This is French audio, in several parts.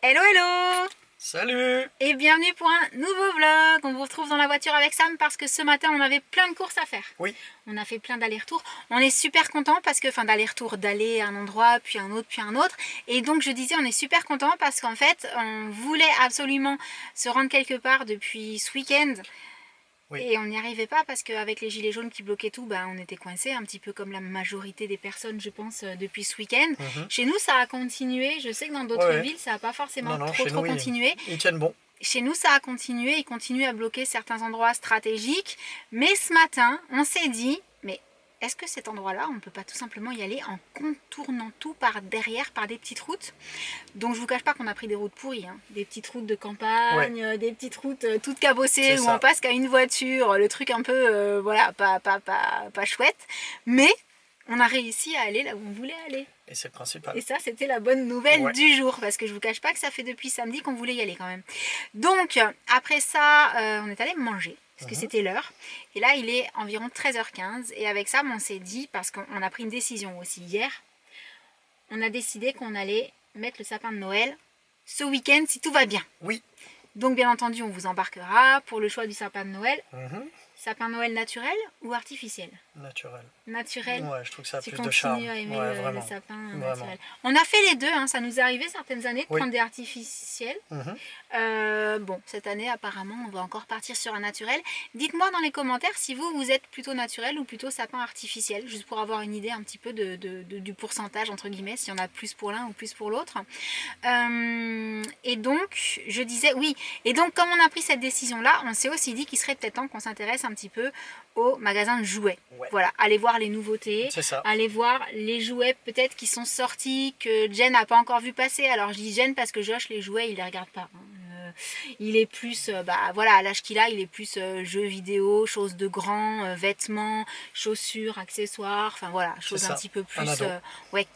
Hello hello! Salut! Et bienvenue pour un nouveau vlog. On vous retrouve dans la voiture avec Sam parce que ce matin on avait plein de courses à faire. Oui. On a fait plein d'allers-retours. On est super content parce que, d'allers-retours, d'aller à un endroit, puis un autre, puis un autre. Et donc je disais on est super content parce qu'en fait on voulait absolument se rendre quelque part depuis ce week-end. Oui. Et on n'y arrivait pas parce qu'avec les gilets jaunes qui bloquaient tout, on était coincés, un petit peu comme la majorité des personnes, je pense, depuis ce week-end. Chez nous, ça a continué. Je sais que dans d'autres villes, ça n'a pas forcément trop continué. Ils tiennent bon. Chez nous, ça a continué. Ils continuent à bloquer certains endroits stratégiques. Mais ce matin, on s'est dit, mais est-ce que cet endroit-là, on ne peut pas tout simplement y aller en contournant tout par derrière, par des petites routes? Donc je vous cache pas qu'on a pris des routes pourries, hein. Des petites routes de campagne, des petites routes toutes cabossées où on passe qu'à une voiture, le truc un peu, pas chouette. Mais on a réussi à aller là où on voulait aller. Et c'est le principal. Et ça, c'était la bonne nouvelle du jour, parce que je vous cache pas que ça fait depuis samedi qu'on voulait y aller quand même. Donc après ça, on est allé manger. Parce que c'était l'heure. Et là, il est environ 13h15. Et avec ça, on s'est dit, parce qu'on a pris une décision aussi hier, on a décidé qu'on allait mettre le sapin de Noël ce week-end si tout va bien. Oui. Donc bien entendu, on vous embarquera pour le choix du sapin de Noël. Sapin de Noël naturel ou artificiel? Naturel. Naturel. Ouais, je trouve que ça a tu plus de charme. continues à aimer le sapin naturel. On a fait les deux, hein. Ça nous est arrivé certaines années de prendre des artificiels. Bon, cette année apparemment on va encore partir sur un naturel. Dites-moi dans les commentaires si vous êtes plutôt naturel ou plutôt sapin artificiel, juste pour avoir une idée un petit peu du pourcentage entre guillemets, s'il y en a plus pour l'un ou plus pour l'autre. Et donc je disais oui, et donc comme on a pris cette décision là, on s'est aussi dit qu'il serait peut-être temps qu'on s'intéresse un petit peu au magasin de jouets. Voilà, allez voir les nouveautés, allez voir les jouets peut-être qui sont sortis, que Jen n'a pas encore vu passer. Alors je dis Jen parce que Josh, les jouets, il les regarde pas. Il est plus, à l'âge qu'il a, il est plus jeux vidéo, choses de grands, vêtements, chaussures, accessoires, enfin voilà, choses un petit peu plus,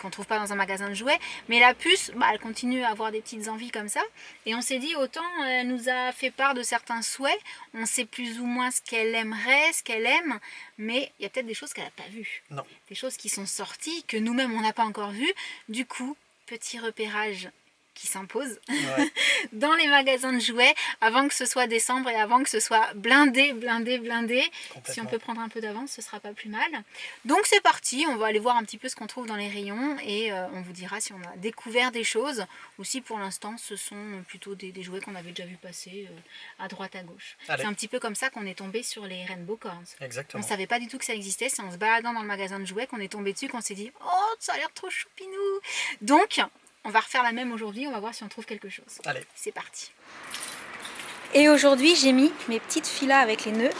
qu'on trouve pas dans un magasin de jouets. Mais la puce, elle continue à avoir des petites envies comme ça. Et on s'est dit, autant elle nous a fait part de certains souhaits, on sait plus ou moins ce qu'elle aimerait, ce qu'elle aime, mais il y a peut-être des choses qu'elle n'a pas vues. Non. Des choses qui sont sorties, que nous-mêmes on n'a pas encore vues. Du coup, petit repérage qui s'impose dans les magasins de jouets avant que ce soit décembre et avant que ce soit blindé. Si on peut prendre un peu d'avance, ce sera pas plus mal. Donc c'est parti, on va aller voir un petit peu ce qu'on trouve dans les rayons et on vous dira si on a découvert des choses ou si pour l'instant ce sont plutôt des jouets qu'on avait déjà vu passer à droite à gauche. C'est un petit peu comme ça qu'on est tombé sur les Rainbow Corns. Exactement. On savait pas du tout que ça existait, c'est en se baladant dans le magasin de jouets qu'on est tombé dessus, qu'on s'est dit oh ça a l'air trop choupinou. Donc on va refaire la même aujourd'hui, on va voir si on trouve quelque chose. Allez. C'est parti. Et aujourd'hui, j'ai mis mes petites filas avec les nœuds,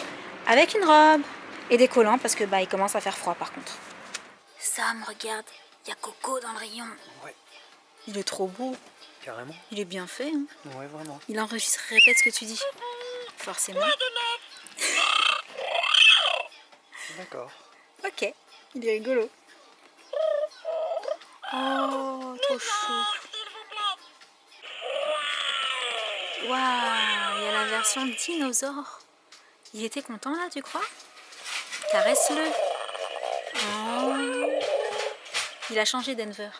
avec une robe et des collants parce que il commence à faire froid par contre. Sam, regarde, il y a Coco dans le rayon. Ouais. Il est trop beau. Carrément. Il est bien fait. Hein. Ouais, vraiment. Il enregistre, répète ce que tu dis. Forcément. D'accord. Ok, il est rigolo. Oh, trop chou. Waouh, il y a la version dinosaure. Il était content là, tu crois? Caresse-le. Oh. Il a changé Denver.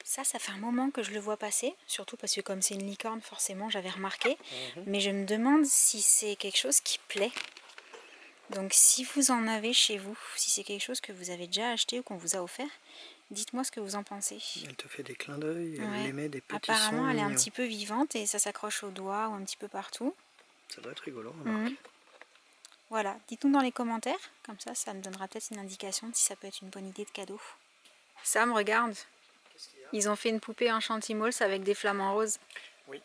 Ça fait un moment que je le vois passer, surtout parce que comme c'est une licorne, forcément j'avais remarqué. Mais je me demande si c'est quelque chose qui plaît. Donc si vous en avez chez vous, si c'est quelque chose que vous avez déjà acheté ou qu'on vous a offert, dites-moi ce que vous en pensez. Elle te fait des clins d'œil, elle émet des petits apparemment, sons elle est mignons. un petit peu vivante et ça s'accroche aux doigts ou un petit peu partout. Ça doit être rigolo, remarque. Voilà, dites-nous dans les commentaires, comme ça me donnera peut-être une indication de si ça peut être une bonne idée de cadeau. Sam, regarde, ils ont fait une poupée en Chantimals avec des flamants roses. Oui.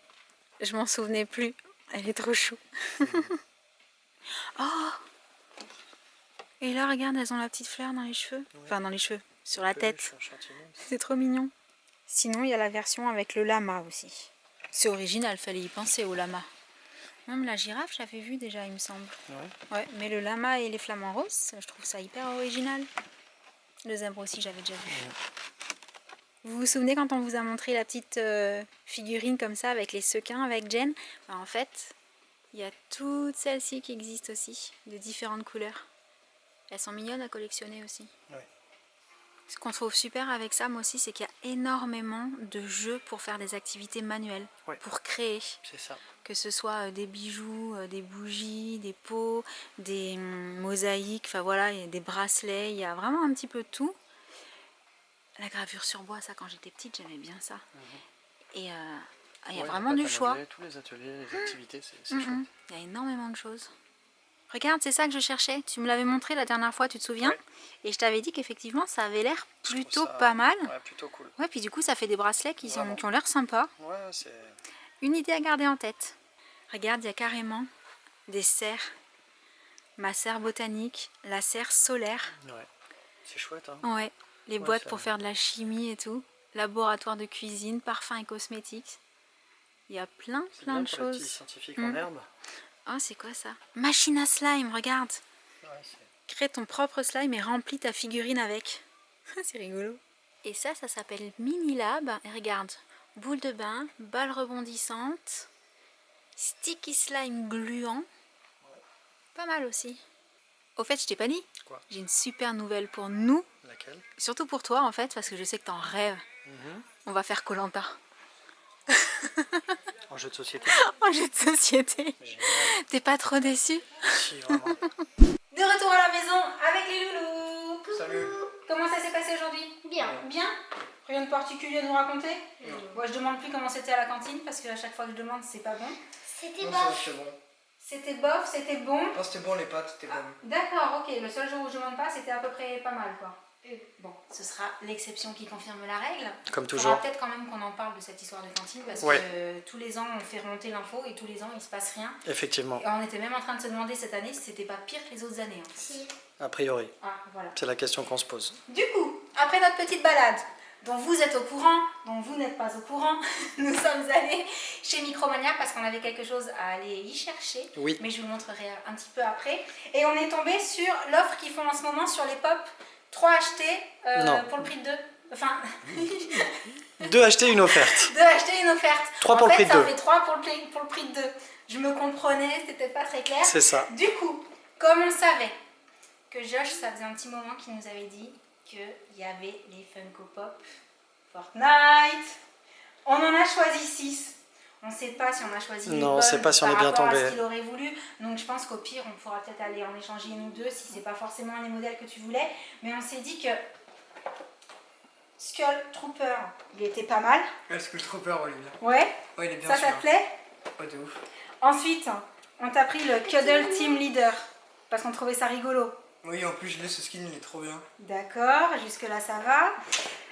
Je m'en souvenais plus, elle est trop chou. Oh! Et là, regarde, elles ont la petite fleur dans les cheveux. Enfin, dans les cheveux, sur la tête. C'est trop mignon. Sinon, il y a la version avec le lama aussi. C'est original, fallait y penser au lama. Même la girafe, j'avais vu déjà, il me semble. Ouais, mais le lama et les flamants roses, je trouve ça hyper original. Le zèbre aussi, j'avais déjà vu. Vous vous souvenez quand on vous a montré la petite figurine comme ça avec les sequins avec Jen? En fait, il y a toutes celles-ci qui existent aussi, de différentes couleurs. Elles sont mignonnes à collectionner aussi. Ce qu'on trouve super avec ça, moi aussi, c'est qu'il y a énormément de jeux pour faire des activités manuelles, Ouais. pour créer. C'est ça. Que ce soit des bijoux, des bougies, des pots, des mosaïques, enfin voilà, il y a des bracelets, il y a vraiment un petit peu de tout. La gravure sur bois, ça, quand j'étais petite, j'aimais bien ça. Et il y a vraiment du choix. Tous les ateliers, les activités, c'est chouette. Il y a énormément de choses. Regarde, c'est ça que je cherchais. Tu me l'avais montré la dernière fois, tu te souviens? Ouais. Et je t'avais dit qu'effectivement, ça avait l'air Je trouve plutôt ça, pas mal. Ouais, plutôt cool. Ouais, puis du coup, ça fait des bracelets qui ont l'air sympas. Ouais, c'est... Une idée à garder en tête. Regarde, il y a carrément des serres. Ma serre botanique, la serre solaire. Ouais, c'est chouette, hein. Ouais, les boîtes pour faire de la chimie et tout. Laboratoire de cuisine, parfums et cosmétiques. Il y a plein de pour les choses. petits scientifiques en herbe. Oh, c'est quoi ça? Machine à slime, regarde. Ouais, Crée ton propre slime et remplis ta figurine avec. C'est rigolo. Et ça s'appelle Mini Lab. Et regarde, boule de bain, balle rebondissante, sticky slime gluant. Pas mal aussi. Au fait, je t'ai pas dit. Quoi? J'ai une super nouvelle pour nous. Laquelle? Surtout pour toi en fait, parce que je sais que t'en rêves. On va faire Koh-Lanta. En jeu de société? En jeu de société. Génial. T'es pas trop déçu? Si, vraiment. De retour à la maison avec les loulous. Salut. Comment ça s'est passé aujourd'hui? Bien. Bien? Rien de particulier à nous raconter? Moi je demande plus comment c'était à la cantine parce qu'à chaque fois que je demande c'est pas bon. C'était Non, pas. c'est bon. C'était bof, c'était bon. Non, c'était bon, les pâtes, c'était bon. D'accord, ok. Le seul jour où je demande pas c'était à peu près pas mal quoi. Bon, ce sera l'exception qui confirme la règle. Comme Il toujours. faudra peut-être quand même qu'on en parle de cette histoire de cantine parce que tous les ans on fait remonter l'info et tous les ans il se passe rien. Effectivement, Et on était même en train de se demander cette année si c'était pas pire que les autres années. Si. a priori. Ah, voilà. C'est la question qu'on se pose. Du coup, après notre petite balade, dont vous êtes au courant, dont vous n'êtes pas au courant, nous sommes allés chez Micromania parce qu'on avait quelque chose à aller y chercher. Oui. Mais je vous montrerai un petit peu après. Et on est tombé sur l'offre qu'ils font en ce moment sur les pop. 3 achetés Non. pour le prix de 2. Enfin, 2 acheter, une offerte. 2 achetés, une offerte. 3 pour le prix de 2. Ça fait 3 pour le prix de 2. Je me comprenais, c'était peut-être pas très clair. C'est ça. Du coup, comme on savait que Josh, ça faisait un petit moment qu'il nous avait dit qu'il y avait les Funko Pop Fortnite. On en a choisi 6. On ne sait pas si on a choisi les Non, on bonnes sait pas si on est bien par rapport tombé. à ce qu'il aurait voulu. Donc je pense qu'au pire, on pourra peut-être aller en échanger une ou deux si c'est pas forcément les modèles que tu voulais. Mais on s'est dit que Skull Trooper, il était pas mal. Ouais, Skull Trooper, ouais, il est bien. Ouais. Ouais, il est bien Ça te celui-là. plaît? Ouais, de ouf. Ensuite, on t'a pris le Cuddle Team Leader parce qu'on trouvait ça rigolo. Oui, en plus, je l'ai, ce skin, il est trop bien. D'accord, jusque-là ça va.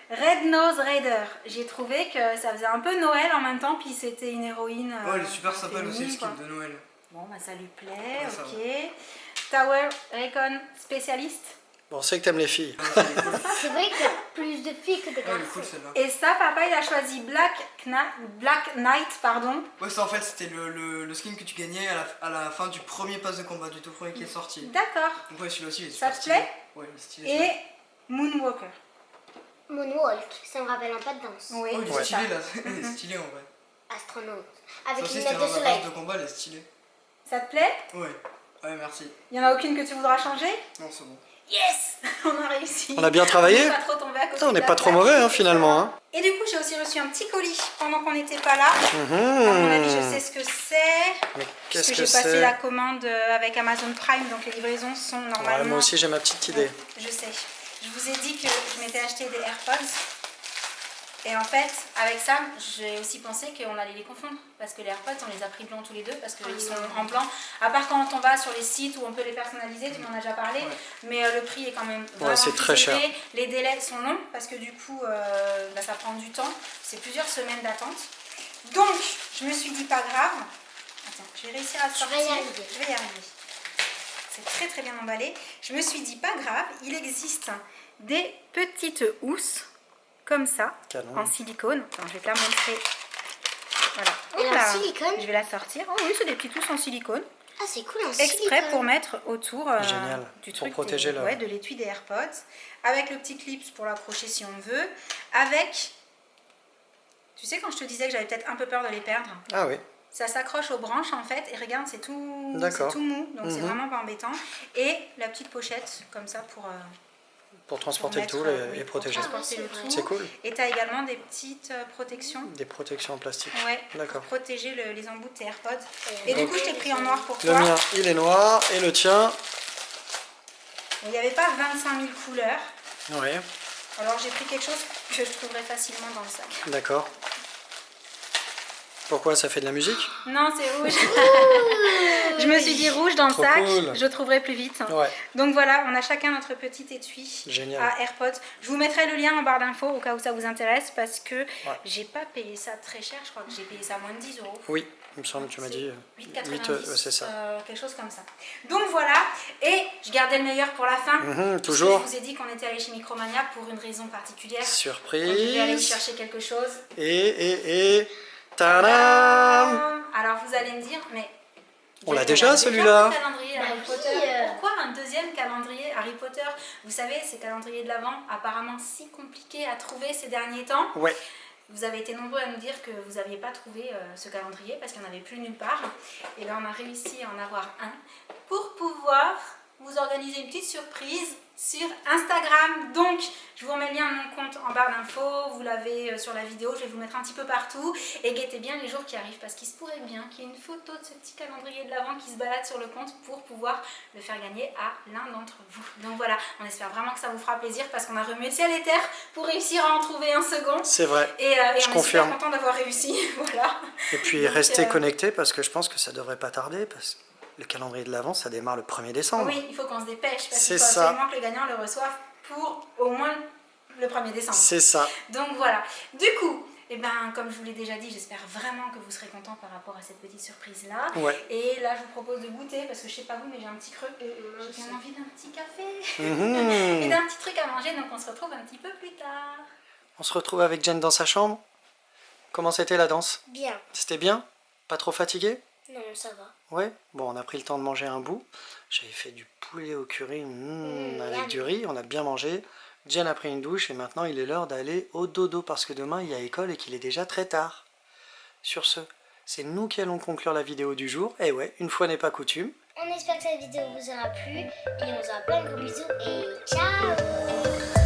Red Nose Raider, j'ai trouvé que ça faisait un peu Noël en même temps, puis c'était une héroïne. Ouais, il est super sympa, lui aussi, le féminine, skin quoi. de Noël. Bon, bah ça lui plaît, Ouais, ça ok. Tower Recon Spécialiste. Bon, on sait que t'aimes les filles. Ouais, il est cool. C'est vrai qu'il y a plus de filles que de Ouais, il est garçons. cool, celle-là. Et ça, papa, il a choisi Black Knight, pardon. Ouais, ça, en fait, c'était le skin que tu gagnais à la fin du premier pass de combat, du tout premier qui est sorti. D'accord. Donc, ouais, celui-là aussi, il est Ça super te stylé. plaît? Ouais, il est stylé. Et celui-là. Moonwalker. Moonwalk, ça me rappelle un pas de danse. Oui, Oh, il est c'est ça. stylé, là. Il est stylé, en vrai. Astronaute. Ça Avec aussi, une c'était lunette dans de un soleil. pass de combat, il est stylé. Ça te plaît? Ouais. Ouais, merci. Il n'y en a aucune que tu voudras changer? Non, c'est bon. Yes! On a réussi. On a bien travaillé. On n'est pas trop tombé à côté On de n'est la pas trop plaque. mauvais, hein, finalement. Hein. Et du coup, j'ai aussi reçu un petit colis pendant qu'on n'était pas là. À mon avis, je sais ce que c'est. Mais Parce qu'est-ce que que j'ai passé c'est? la commande avec Amazon Prime, donc les livraisons sont normalement... Ouais, moi aussi, j'ai ma petite idée. Je sais. Je vous ai dit que je m'étais acheté des AirPods. Et en fait, avec ça, j'ai aussi pensé qu'on allait les confondre. Parce que les AirPods, on les a pris blancs tous les deux, parce qu'ils sont en blanc. À part quand on va sur les sites où on peut les personnaliser, tu m'en as déjà parlé. Ouais. Mais le prix est quand même vraiment c'est plus très cher. élevé. Les délais sont longs, parce que du coup, bah, ça prend du temps. C'est plusieurs semaines d'attente. Donc, je me suis dit, pas grave. Attends, je vais réussir à Tu sortir. vas y arriver. Je vais y arriver. C'est très très bien emballé. Je me suis dit, pas grave, il existe des petites housses comme ça, Canon. en silicone. Attends, je vais te la montrer. Voilà. Elle est en Oula. silicone? Je vais la sortir. Oh oui, c'est des petites housses en silicone. Ah, c'est cool, en Exprès silicone. pour mettre autour Génial. du Pour truc protéger le- de l'étui des AirPods. Avec le petit clip pour l'accrocher si on veut. Avec... Tu sais quand je te disais que j'avais peut-être un peu peur de les perdre, Ah oui. ça s'accroche aux branches en fait. Et regarde, c'est tout D'accord. mou. Donc c'est Mhm. vraiment pas embêtant. Et la petite pochette comme ça pour Pour transporter le mettre, tout oui, et pour protéger. transporter le tout. C'est cool. Et tu as également des petites protections. Des protections en plastique. Ouais, D'accord. pour protéger les embouts de tes AirPods. Et du coup, je t'ai pris en noir pour Le toi. mien, il est noir et le tien. Il n'y avait pas 25 000 couleurs. Ouais, Alors j'ai pris quelque chose que je trouverais facilement dans le sac. d'accord. Pourquoi ça fait de la musique? Non, c'est rouge. Je me suis dit rouge dans le Trop sac, cool. je trouverai plus vite. Ouais, Donc voilà, on a chacun notre petit étui génial. à AirPods. Je vous mettrai le lien en barre d'infos au cas où ça vous intéresse parce que j'ai pas payé ça très cher. Je crois que j'ai payé ça moins de 10 euros. Oui, il me semble que tu m'as dit 8,90, c'est ça. quelque chose comme ça. Donc voilà, et je gardais le meilleur pour la fin. Mhm, toujours. Je vous ai dit qu'on était allé chez Micromania pour une raison particulière. On Surprise. devait aller y chercher quelque chose. Et tadam! Alors vous allez me dire, mais On l'a déjà, celui-là. un calendrier Harry oui, Potter. Pourquoi un deuxième calendrier Harry Potter? Vous savez, ces calendriers de l'Avent, apparemment si compliqués à trouver ces derniers temps. Ouais, Vous avez été nombreux à nous dire que vous n'aviez pas trouvé ce calendrier parce qu'il n'y en avait plus nulle part. Et là, on a réussi à en avoir un pour pouvoir vous organiser une petite surprise sur Instagram. Donc, je vous remets le lien de mon compte en barre d'infos. Vous l'avez sur la vidéo. Je vais vous mettre un petit peu partout. Et guettez bien les jours qui arrivent parce qu'il se pourrait bien qu'il y ait une photo de ce petit calendrier de l'Avent qui se balade sur le compte pour pouvoir le faire gagner à l'un d'entre vous. Donc voilà, on espère vraiment que ça vous fera plaisir parce qu'on a remué le ciel et terre pour réussir à en trouver un second. c'est vrai. Et Je on est confirme. super content d'avoir réussi. Voilà. Et puis Donc, restez connectés parce que je pense que ça devrait pas tarder parce que le calendrier de l'Avent, ça démarre le 1er décembre. Oui, il faut qu'on se dépêche parce C'est qu'il faut ça. absolument que le gagnant le reçoive pour au moins le 1er décembre. C'est ça. Donc voilà. Du coup, eh ben, comme je vous l'ai déjà dit, j'espère vraiment que vous serez contents par rapport à cette petite surprise-là. Ouais. Et là, je vous propose de goûter parce que je sais pas vous, mais j'ai un petit creux. J'ai bien envie d'un petit café Mhm. et d'un petit truc à manger. Donc on se retrouve un petit peu plus tard. On se retrouve avec Jen dans sa chambre. Comment c'était la danse? Bien. C'était bien? Pas trop fatigué? Non, ça va. Ouais. Bon, on a pris le temps de manger un bout. J'avais fait du poulet au curry avec yum. du riz. On a bien mangé. Jen a pris une douche et maintenant il est l'heure d'aller au dodo parce que demain il y a école et qu'il est déjà très tard. Sur ce, c'est nous qui allons conclure la vidéo du jour. Et ouais, une fois n'est pas coutume. On espère que cette vidéo vous aura plu et on vous aura plein de gros bisous et ciao.